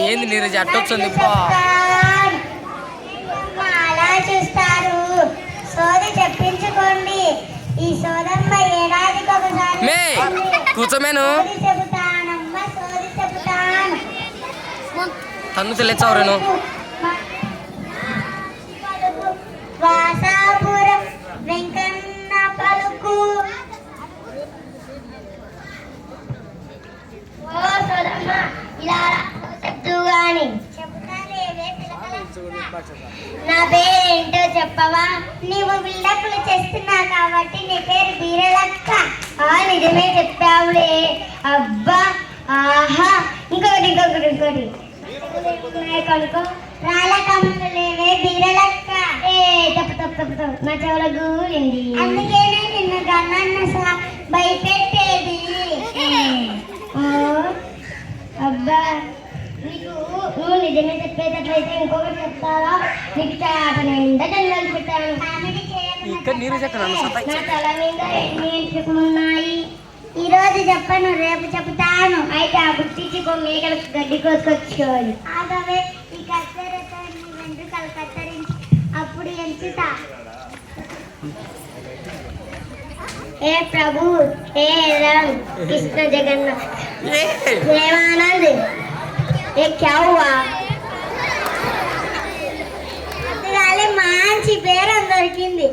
ఏంది నీరజ్ అట్టొచ్చింది అలా చూస్తారు. సోది చెప్పించుకోండి. ఈ సోదమ్మ ఏడాదికి ఒకసారి కూర్చోమేను చెబుతానమ్మ, సోది చెబుతాను. తన్ను తెలియచావురేను వాసాపురం వెంకన్న పలుకు. ఓ సోదమ్మ ఇలా చెప్తూ గాని నా పేరేంటో చెప్పవా? నీవు బిల్డప్లు చేస్తున్నావు కాబట్టి నీ పేరు బీరలక్క. నిజమే చెప్పావులే. అబ్బా ఆహా. ఇంకొకటి కనుకో రాళ్ళకమ్ములు లేవే బీరలక్క. తప్పు నా చెవుల గూలింది. అందుకేనే నిన్ను గన్నన్న భయపెట్టేది. అబ్బా నువ్వు నిజమే చెప్పేటట్లయితే ఇంకొకటి చెప్తావా? నీకు చాట నిండా జంగలు పెట్టాను. నా తల మీద ఎన్ని ఎంచుకున్నాయి? ఈ రోజు చెప్పను, రేపు చెప్తాను. అయితే ఆ గుర్తించి మేకలకు గడ్డి కోసుకొచ్చుకోవాలి. ఆగవే, ఈ కత్తెరతో నీ వెంట్రుకలు కత్తిరించి అప్పుడు ఎంచుతా. ఏ ప్రభు, ఏ రామ్ కృష్ణ జగన్నాథ్ దేవానంద్, ఏ క్యా హువా? మంచి పేరు దొరికింది.